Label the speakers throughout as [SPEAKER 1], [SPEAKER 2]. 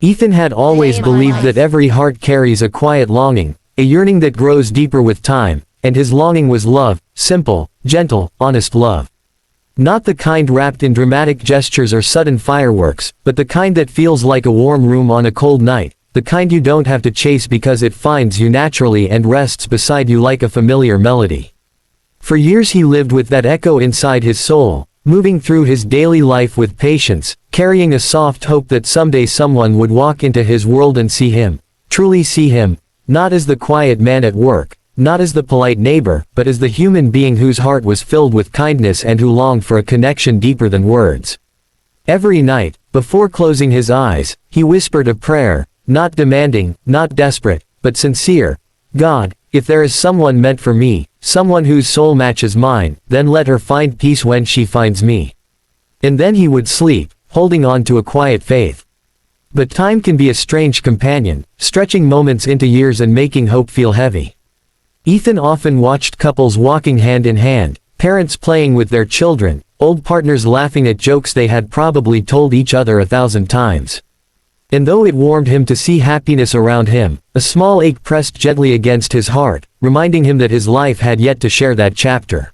[SPEAKER 1] Ethan had always believed that every heart carries a quiet longing, a yearning that grows deeper with time, and his longing was love, simple, gentle, honest love. Not the kind wrapped in dramatic gestures or sudden fireworks, but the kind that feels like a warm room on a cold night, the kind you don't have to chase because it finds you naturally and rests beside you like a familiar melody. For years he lived with that echo inside his soul, moving through his daily life with patience, carrying a soft hope that someday someone would walk into his world and see him, truly see him, not as the quiet man at work, not as the polite neighbor, but as the human being whose heart was filled with kindness and who longed for a connection deeper than words. Every night, before closing his eyes, he whispered a prayer, not demanding, not desperate, but sincere. God, if there is someone meant for me, someone whose soul matches mine, then let her find peace when she finds me. And then he would sleep, holding on to a quiet faith. But time can be a strange companion, stretching moments into years and making hope feel heavy. Ethan often watched couples walking hand in hand, parents playing with their children, old partners laughing at jokes they had probably told each other 1,000 times. And though it warmed him to see happiness around him, a small ache pressed gently against his heart, reminding him that his life had yet to share that chapter.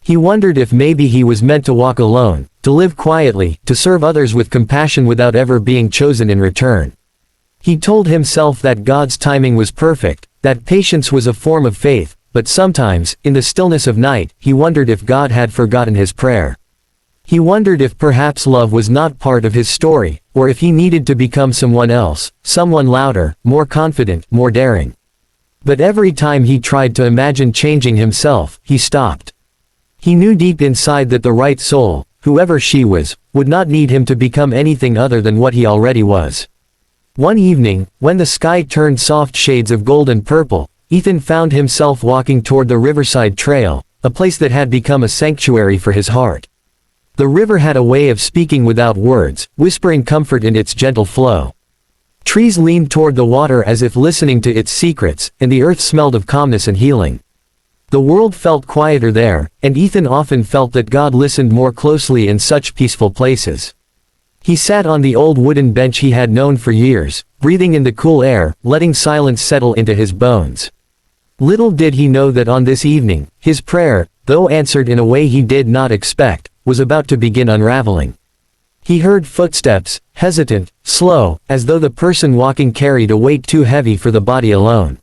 [SPEAKER 1] He wondered if maybe he was meant to walk alone, to live quietly, to serve others with compassion without ever being chosen in return. He told himself that God's timing was perfect, that patience was a form of faith, but sometimes, in the stillness of night, he wondered if God had forgotten his prayer. He wondered if perhaps love was not part of his story, or if he needed to become someone else, someone louder, more confident, more daring. But every time he tried to imagine changing himself, he stopped. He knew deep inside that the right soul, whoever she was, would not need him to become anything other than what he already was. One evening, when the sky turned soft shades of gold and purple, Ethan found himself walking toward the riverside trail, a place that had become a sanctuary for his heart. The river had a way of speaking without words, whispering comfort in its gentle flow. Trees leaned toward the water as if listening to its secrets, and the earth smelled of calmness and healing. The world felt quieter there, and Ethan often felt that God listened more closely in such peaceful places. He sat on the old wooden bench he had known for years, breathing in the cool air, letting silence settle into his bones. Little did he know that on this evening, his prayer, though answered in a way he did not expect, was about to begin unraveling. He heard footsteps, hesitant, slow, as though the person walking carried a weight too heavy for the body alone.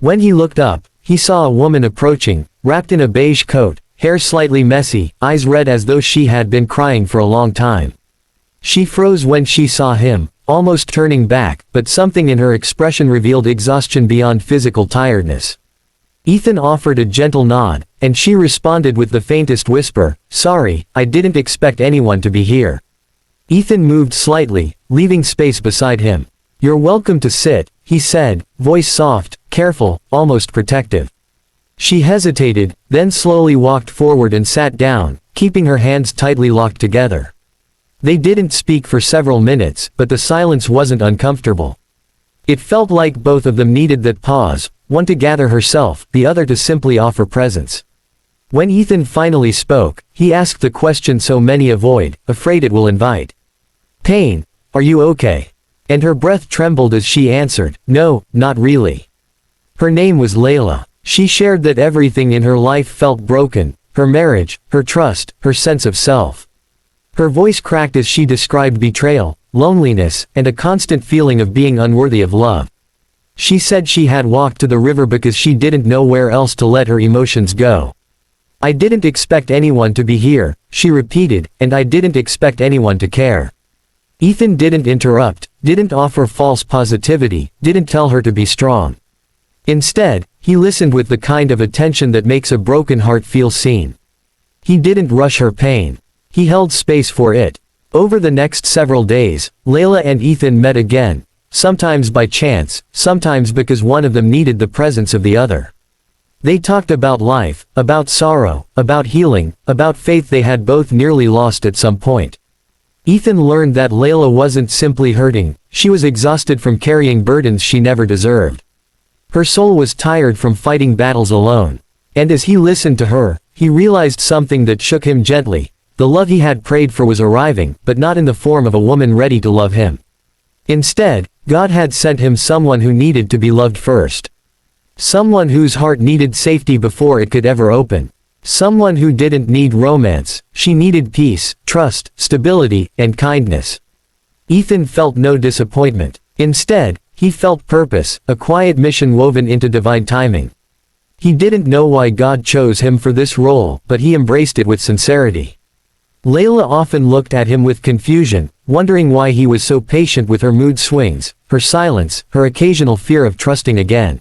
[SPEAKER 1] When he looked up, he saw a woman approaching, wrapped in a beige coat, hair slightly messy, eyes red as though she had been crying for a long time. She froze when she saw him, almost turning back, but something in her expression revealed exhaustion beyond physical tiredness. Ethan offered a gentle nod, and she responded with the faintest whisper, "Sorry, I didn't expect anyone to be here." Ethan moved slightly, leaving space beside him. "You're welcome to sit," he said, voice soft, careful, almost protective. She hesitated, then slowly walked forward and sat down, keeping her hands tightly locked together. They didn't speak for several minutes, but the silence wasn't uncomfortable. It felt like both of them needed that pause, one to gather herself, the other to simply offer presence. When Ethan finally spoke, he asked the question so many avoid, afraid it will invite pain. "Are you okay?" And her breath trembled as she answered, "No, not really." Her name was Laila. She shared that everything in her life felt broken, her marriage, her trust, her sense of self. Her voice cracked as she described betrayal, loneliness, and a constant feeling of being unworthy of love. She said she had walked to the river because she didn't know where else to let her emotions go. "I didn't expect anyone to be here," she repeated, "and I didn't expect anyone to care." Ethan didn't interrupt, didn't offer false positivity, didn't tell her to be strong. Instead, he listened with the kind of attention that makes a broken heart feel seen. He didn't rush her pain. He held space for it. Over the next several days, Laila and Ethan met again, sometimes by chance, sometimes because one of them needed the presence of the other. They talked about life, about sorrow, about healing, about faith they had both nearly lost at some point. Ethan learned that Laila wasn't simply hurting, she was exhausted from carrying burdens she never deserved. Her soul was tired from fighting battles alone. And as he listened to her, he realized something that shook him gently. The love he had prayed for was arriving, but not in the form of a woman ready to love him. Instead, God had sent him someone who needed to be loved first. Someone whose heart needed safety before it could ever open. Someone who didn't need romance, she needed peace, trust, stability, and kindness. Ethan felt no disappointment. Instead, he felt purpose, a quiet mission woven into divine timing. He didn't know why God chose him for this role, but he embraced it with sincerity. Laila often looked at him with confusion, wondering why he was so patient with her mood swings, her silence, her occasional fear of trusting again.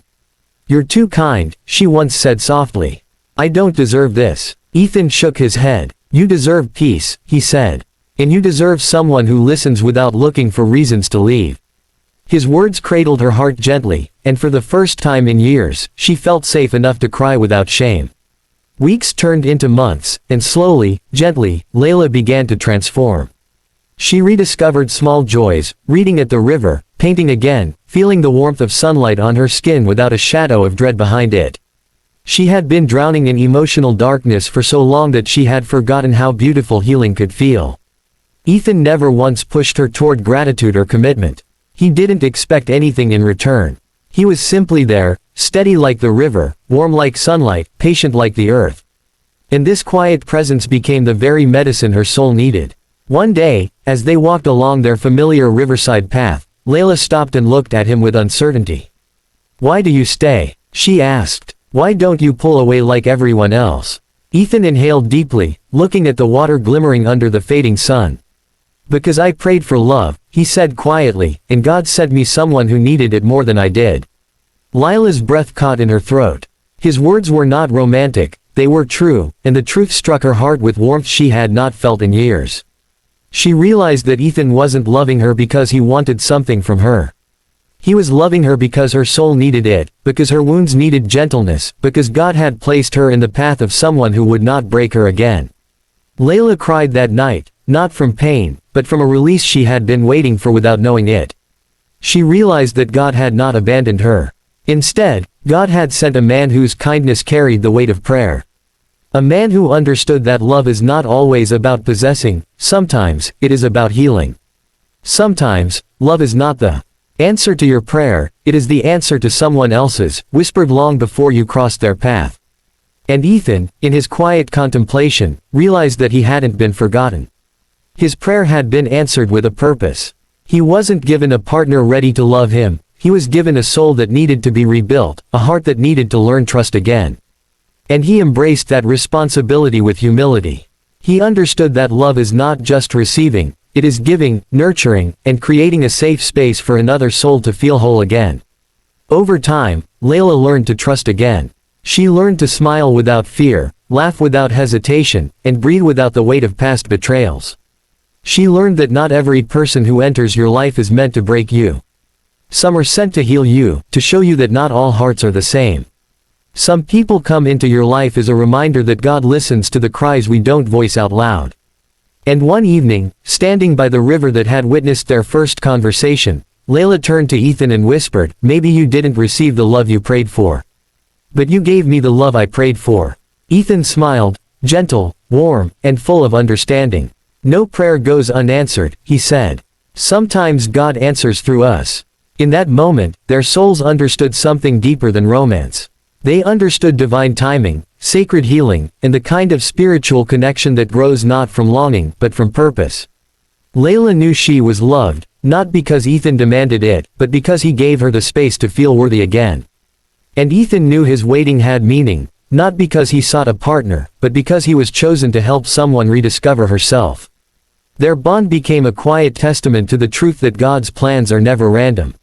[SPEAKER 1] "You're too kind," she once said softly. "I don't deserve this." Ethan shook his head. "You deserve peace," he said. "And you deserve someone who listens without looking for reasons to leave." His words cradled her heart gently, and for the first time in years, she felt safe enough to cry without shame. Weeks turned into months, and slowly, gently, Laila began to transform. She rediscovered small joys, reading at the river, painting again, feeling the warmth of sunlight on her skin without a shadow of dread behind it. She had been drowning in emotional darkness for so long that she had forgotten how beautiful healing could feel. Ethan never once pushed her toward gratitude or commitment. He didn't expect anything in return. He was simply there, steady like the river, warm like sunlight, patient like the earth. And this quiet presence became the very medicine her soul needed. One day, as they walked along their familiar riverside path, Laila stopped and looked at him with uncertainty. "Why do you stay?" she asked. "Why don't you pull away like everyone else?" Ethan inhaled deeply, looking at the water glimmering under the fading sun. "Because I prayed for love," he said quietly, "and God sent me someone who needed it more than I did." Laila's breath caught in her throat. His words were not romantic, they were true, and the truth struck her heart with warmth she had not felt in years. She realized that Ethan wasn't loving her because he wanted something from her. He was loving her because her soul needed it, because her wounds needed gentleness, because God had placed her in the path of someone who would not break her again. Laila cried that night, not from pain, but from a release she had been waiting for without knowing it. She realized that God had not abandoned her. Instead, God had sent a man whose kindness carried the weight of prayer. A man who understood that love is not always about possessing, sometimes, it is about healing. Sometimes, love is not the answer to your prayer, it is the answer to someone else's, whispered long before you crossed their path. And Ethan, in his quiet contemplation, realized that he hadn't been forgotten. His prayer had been answered with a purpose. He wasn't given a partner ready to love him, he was given a soul that needed to be rebuilt, a heart that needed to learn trust again. And he embraced that responsibility with humility. He understood that love is not just receiving, it is giving, nurturing, and creating a safe space for another soul to feel whole again. Over time, Laila learned to trust again. She learned to smile without fear, laugh without hesitation, and breathe without the weight of past betrayals. She learned that not every person who enters your life is meant to break you. Some are sent to heal you, to show you that not all hearts are the same. Some people come into your life as a reminder that God listens to the cries we don't voice out loud. And one evening, standing by the river that had witnessed their first conversation, Laila turned to Ethan and whispered, "Maybe you didn't receive the love you prayed for. But you gave me the love I prayed for." Ethan smiled, gentle, warm, and full of understanding. "No prayer goes unanswered," he said. "Sometimes God answers through us." In that moment, their souls understood something deeper than romance. They understood divine timing, sacred healing, and the kind of spiritual connection that grows not from longing, but from purpose. Laila knew she was loved, not because Ethan demanded it, but because he gave her the space to feel worthy again. And Ethan knew his waiting had meaning, not because he sought a partner, but because he was chosen to help someone rediscover herself. Their bond became a quiet testament to the truth that God's plans are never random.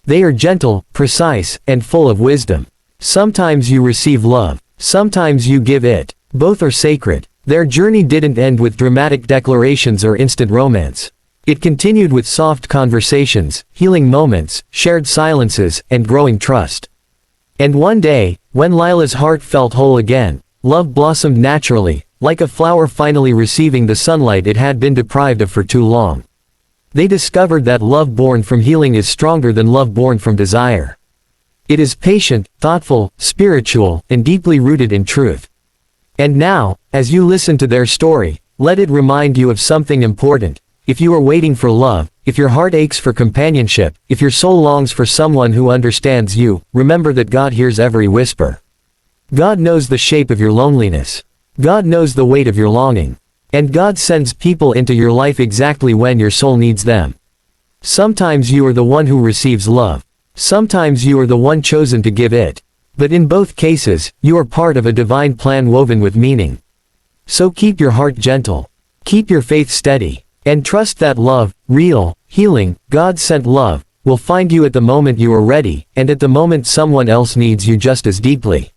[SPEAKER 1] They are gentle, precise, and full of wisdom. Sometimes you receive love, sometimes you give it. Both are sacred. Their journey didn't end with dramatic declarations or instant romance. It continued with soft conversations, healing moments, shared silences, and growing trust. And one day, when Laila's heart felt whole again, love blossomed naturally, like a flower finally receiving the sunlight it had been deprived of for too long. They discovered that love born from healing is stronger than love born from desire. It is patient, thoughtful, spiritual, and deeply rooted in truth. And now, as you listen to their story, let it remind you of something important. If you are waiting for love, if your heart aches for companionship, if your soul longs for someone who understands you, remember that God hears every whisper. God knows the shape of your loneliness. God knows the weight of your longing. And God sends people into your life exactly when your soul needs them. Sometimes you are the one who receives love. Sometimes you are the one chosen to give it. But in both cases, you are part of a divine plan woven with meaning. So keep your heart gentle. Keep your faith steady. And trust that love, real, healing, God-sent love, will find you at the moment you are ready, and at the moment someone else needs you just as deeply.